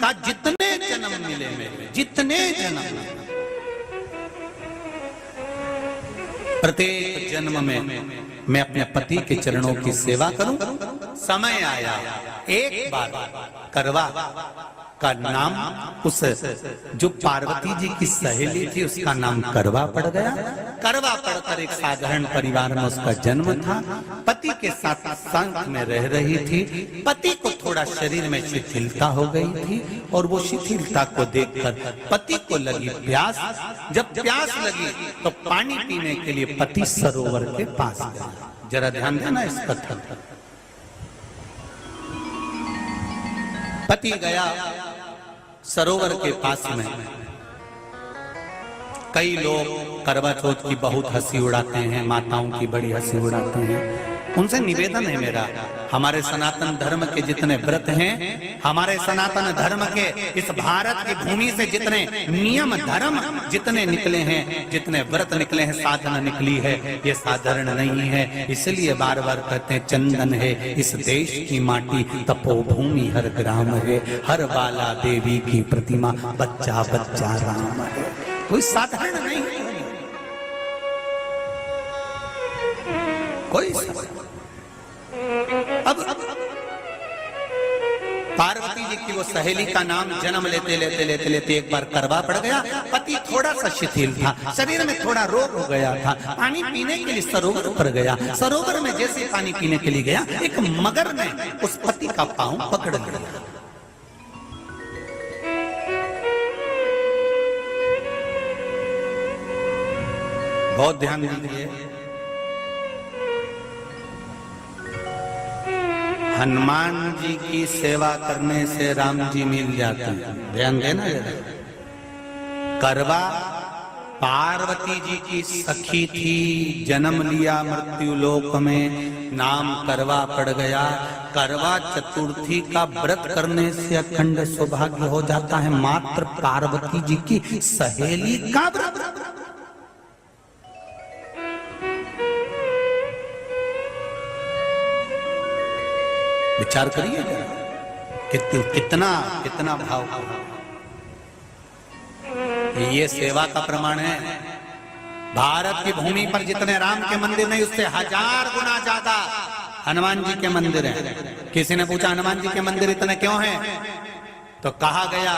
कहा जितने जन्म मिले मेरे, जितने जन्म, प्रत्येक जन्म में मैं अपने पति के चरणों की सेवा करूं। समय आया एक बार करवा का नाम, उस जो पार्वती जी की सहेली थी उसका नाम करवा पड़ गया। करवा पड़कर एक साधारण परिवार में उसका जन्म था। पति के साथ संग में रह रही थी। पति को थोड़ा शरीर में शिथिलता हो गई थी और वो शिथिलता को देखकर पति को लगी प्यास। जब प्यास लगी तो पानी पीने के लिए पति सरोवर के पास गया। जरा ध्यान देना इस कथन पर। पति गया सरोवर के पास में। कई लोग करवा चौथ की बहुत हंसी उड़ाते हैं, माताओं की बड़ी हंसी उड़ाते हैं। उनसे निवेदन है मेरा, हमारे सनातन धर्म के जितने व्रत हैं, हमारे सनातन धर्म के इस भारत की भूमि से जितने नियम धर्म जितने निकले हैं, जितने व्रत निकले हैं, साधना निकली है, ये साधारण नहीं है। इसलिए बार बार कहते हैं चंदन है इस देश की माटी, तपोभूमि हर ग्राम है, हर बाला देवी की प्रतिमा, बच्चा बच्चा राम है। कोई साधारण नहीं है, कोई अब पार्वती जी की वो सहेली का नाम जन्म लेते लेते लेते लेते एक बार करवा पड़ गया। पति थोड़ा सा शिथिल था, शरीर में थोड़ा रोग हो गया था। पानी पीने के लिए सरोवर पर गया। सरोवर में जैसे पानी पीने के लिए गया, एक मगर ने उस पति का पांव पकड़ लिया। बहुत ध्यान दीजिए, हनुमान जी की सेवा करने से राम जी मिल जाते हैं। ध्यान देना जरा। करवा पार्वती जी की सखी थी, जन्म लिया मृत्यु लोक में, नाम करवा पड़ गया। करवा चतुर्थी का व्रत करने से अखंड सौभाग्य हो जाता है। मात्र पार्वती जी की सहेली का व्रत। विचार करिए कितना कितना भाव। ये सेवा का प्रमाण है। भारत की भूमि पर जितने राम के मंदिर नहीं, उससे 1000 गुना ज्यादा हनुमान जी के मंदिर हैं। किसी ने पूछा हनुमान जी के मंदिर इतने क्यों हैं, तो कहा गया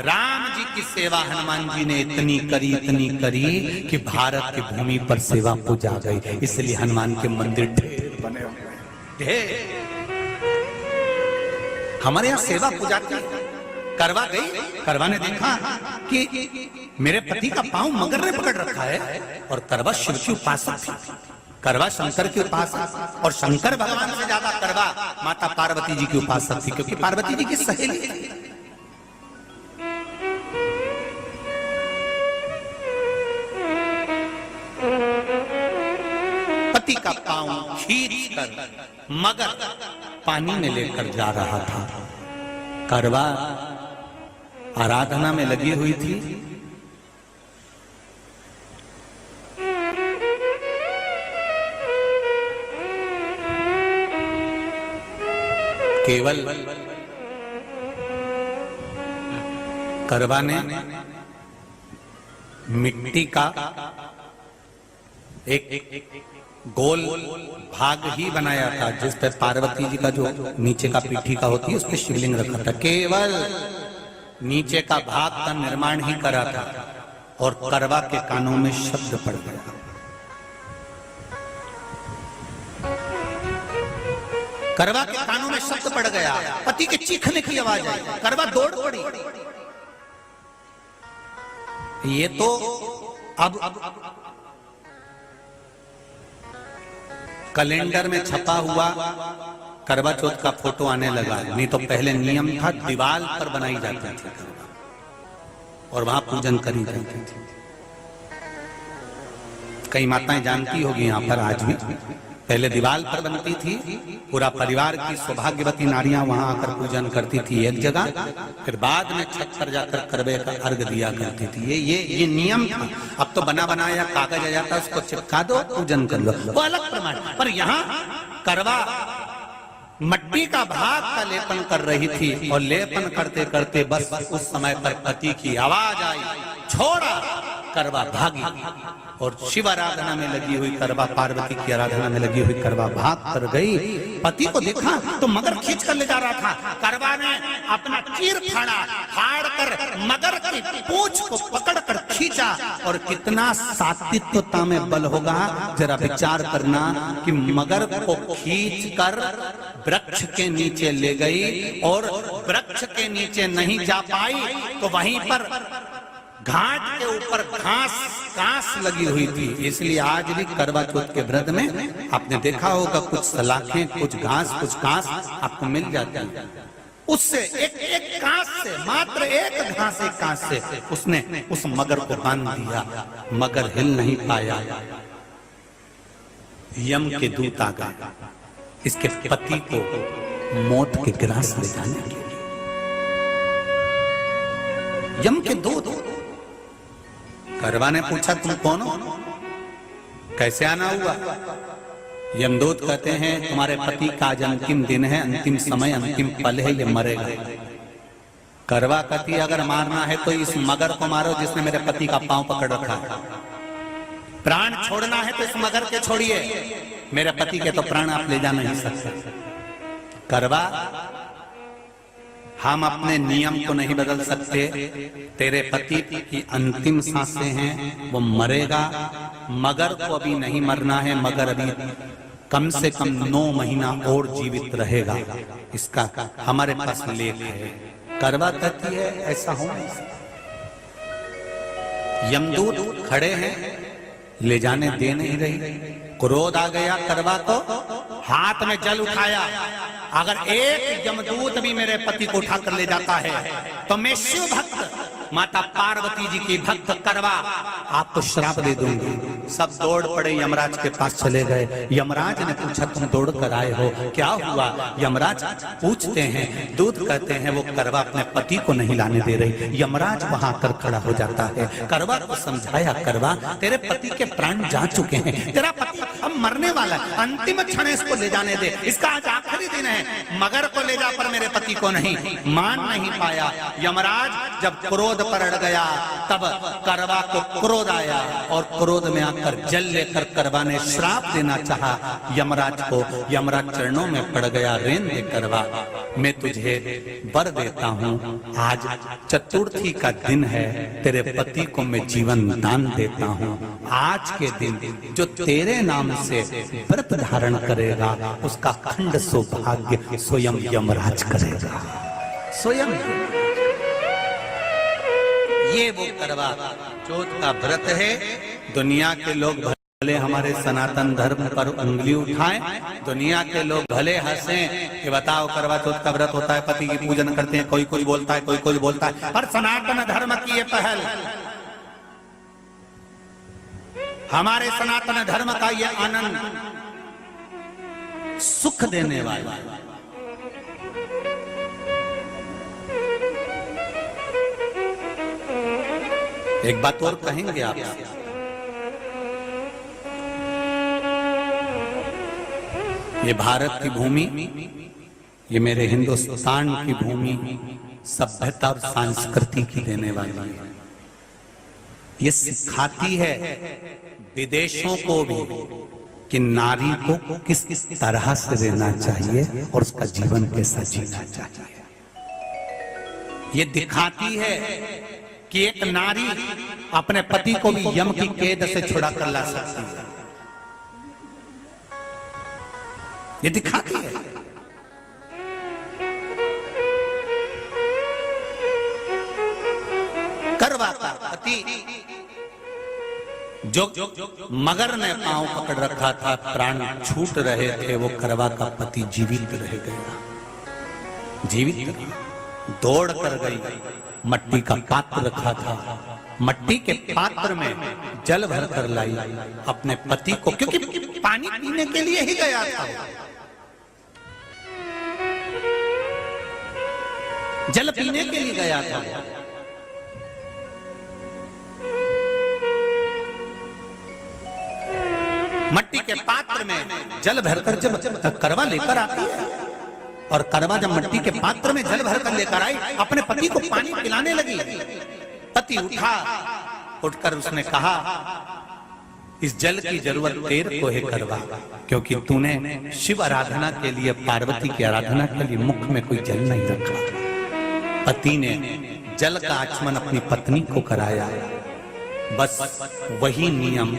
राम जी की सेवा हनुमान जी ने इतनी करी कि भारत की भूमि पर सेवा पूजा गई। इसलिए हनुमान के मंदिर ढेर बने हुए, ढेर। हमारे यहाँ सेवा पूजा की। करवा गई, करवा ने देखा कि मेरे पति का पांव मगर ने पकड़ रखा है, और करवा शिव की उपासक थी। करवा शंकर की उपासक, और शंकर भगवान से ज्यादा करवा माता पार्वती जी की उपासक थी, क्योंकि पार्वती जी की सहेली थी। पति का पांव खींच कर मगर पानी में लेकर जा रहा था। करवा आराधना में लगी हुई थी। केवल करवा ने मिट्टी का एक गोल भाग ही बनाया था, जिस पे पार्वती जी का जो नीचे का पीठी का होती है उस पे शिवलिंग रखा था। केवल नीचे का भाग का निर्माण ही करा था, और करवा के कानों में शब्द पड़ गया। करवा के कानों में शब्द पड़ गया, पति के चीखने की आवाज आई। करवा दौड़ पड़ी। ये तो अब कैलेंडर में छपा हुआ करवा चौथ का फोटो आने लगा, नहीं तो पहले नियम था दीवार पर बनाई जाती थी और वहां पूजन करी जाती थी। कई माताएं जानती होगी यहाँ पर आज भी, पहले दीवार पर बनती थी, पूरा परिवार की सौभाग्यवती नारियां वहां आकर पूजन करती थी एक जगह, फिर बाद में छत पर जाकर करवे का अर्घ दिया करती थी। ये नियम था। अब तो बना बनाया कागज आ जाता, उसको चिपका दो, पूजन कर लो, वो अलग प्रमाण। पर यहाँ करवा मट्टी का भाग का लेपन कर रही थी और लेपन करते करते बस उस समय पर पति की आवाज आई, छोड़ा, करवा भागी। और शिव आराधना में लगी हुई करवा, पार्वती की आराधना में लगी हुई करवा भाग कर गई। पति को देखा तो मगर खींच कर ले जा रहा था। करवा ने अपना चीर फाड़ कर मगर की पूंछ को पकड़ कर खींचा। और कितना सात्विकता में बल होगा, जरा विचार करना कि मगर को खींच कर वृक्ष के नीचे ले गई और वृक्ष के नीचे नहीं जा पाई तो वहीं पर घाट के ऊपर घास लगी हुई थी। इसलिए आज भी करवा चौथ के व्रत में आपने देखा होगा कुछ सलाखें, कुछ घास आपको मिल जाती है। उससे एक घास से, मात्र एक घास, एक घास से उसने उस मगर को बांध दिया। मगर हिल नहीं पाया। यम के दूत आ गए इसके पति को मौत के ग्रास ले जाने के लिए। यम के दूत। करवा ने पूछा तुम कौन हो, कैसे आना हुआ? यमदूत कहते हैं तुम्हारे पति का आज अंतिम दिन है, अंतिम समय, अंतिम पल है, ये मरेगा। करवा कहती अगर मारना है तो इस मगर को मारो जिसने मेरे पति का पांव पकड़ रखा है। प्राण छोड़ना है तो इस मगर के छोड़िए, मेरे पति के तो प्राण आप ले जा नहीं सकते। करवा, हम अपने नियम को नहीं बदल सकते। तेरे पति की अंतिम सांसें हैं, वो मरेगा। मगर को अभी नहीं मरना है, मगर अभी कम से कम 9 महीना और जीवित रहेगा। इसका हमारे पास लेख है। करवा कहती है ऐसा हो नहीं सकता। यमदूत खड़े हैं, ले जाने दे नहीं रही। क्रोध आ गया करवा को, हाथ में जल उठाया। अगर एक यमदूत भी मेरे पति को उठाकर ले जाता है तो मैं शिव भक्त माता पार्वती जी की भक्त करवा आपको श्राप दे दूंगी। सब दौड़ पड़े, यमराज के पास चले गए। यमराज ने पूछा तुम दौड़ कर आए हो, क्या हुआ? यमराज पूछते हैं, दूत कहते हैं वो करवा अपने पति को नहीं लाने दे रही। यमराज वहां कर खड़ा हो जाता है। करवा को समझाया, करवा तेरे पति के प्राण जा चुके हैं, तेरा पति अब मरने वाला है, अंतिम क्षण इसको ले जाने दे, इसका आज आखिरी दिन है। मगर को ले जा पर मेरे पति को नहीं। मान नहीं पाया। यमराज जब क्रोध पर अड़ गया तब करवा को क्रोध आया और क्रोध में आकर जल लेकर करवा ने श्राप देना चाहा यमराज को। यमराज चरणों में पड़ गया, रेन दे करवा, मैं तुझे वर देता हूँ, आज चतुर्थी का दिन है, तेरे पति को मैं जीवन दान देता हूँ। आज के दिन जो तेरे नाम से व्रत धारण करेगा उसका खंड सौभाग्य स्वयं यमराज करेगा। स्वयं ये वो करवा चौथ का व्रत है। दुनिया के लोग भले हमारे सनातन धर्म पर उंगली उठाएं, दुनिया के लोग भले हंसें कि बताओ करवा चौथ का व्रत होता है, पति की पूजन करते हैं, कोई कुछ बोलता है, कोई कुछ बोलता है, पर सनातन धर्म की ये पहल, हमारे सनातन धर्म का ये आनंद, सुख देने वाला। एक बात और कहेंगे आप, ये भारत की भूमि, ये मेरे हिंदुस्तान की भूमि सभ्यता और संस्कृति की देने वाली है। ये सिखाती है विदेशों को भी कि नारी को किस तरह से रहना चाहिए और उसका जीवन कैसा जीना चाहिए। ये दिखाती है कि एक नारी अपने पति को भी यम की कैद से छुड़ा कर ला सकती है। ये दिखाती है। करवा का पति जो मगर ने पांव पकड़ रखा था, प्राण छूट रहे थे, वो करवा का पति जीवित रह गया। जीवित दौड़ कर गई, मट्टी का पात्र रखा था, मट्टी के पात्र में जल भर कर लाई अपने पति को, क्योंकि पानी पीने के लिए ही गया था, जल पीने के लिए गया था। मट्टी के पात्र में जल भरकर जब करवा लेकर आती है और करवा जब मिट्टी के पात्र में जल भरकर लेकर आई, अपने पति को पानी पिलाने लगी। पति उठा, उठकर उसने कहा, इस जल की जरूरत तेरे को है करवा, क्योंकि तूने शिव आराधना के लिए, पार्वती की आराधना के लिए मुख में कोई जल नहीं रखा। पति ने जल का आचमन अपनी पत्नी को कराया। बस वही नियम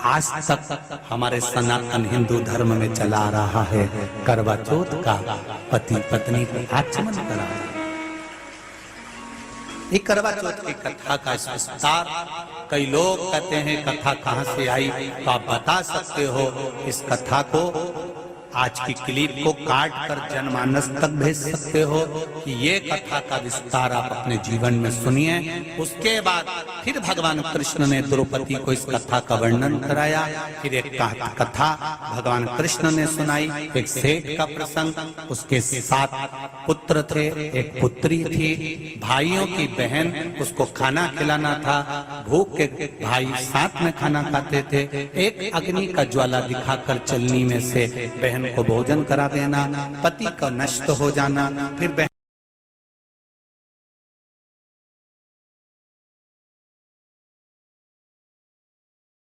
आज तक हमारे सनातन हिंदू धर्म में चला आ रहा है। करवा चौथ का पति पत्नी को आचमन कराया। ये करवा चौथ की कथा का विस्तार, कई लोग कहते हैं कथा कहां से आई, तो आप बता सकते हो। इस कथा को, आज की क्लिप को काट कर जनमानस तक भेज सकते हो कि ये कथा का विस्तार आप अपने जीवन में सुनिए। उसके बाद फिर भगवान कृष्ण ने द्रौपदी को इस कथा का वर्णन कराया। फिर एक कथा भगवान कृष्ण ने सुनाई, एक सेठ का प्रसंग, उसके 7 पुत्र थे, एक पुत्री थी, भाइयों की बहन, उसको खाना खिलाना था। भूख के भाई साथ में खाना खाते थे। एक अग्नि का ज्वाला दिखाकर चलनी में से बहन को भोजन करा देना, पति का नष्ट हो जाना, फिर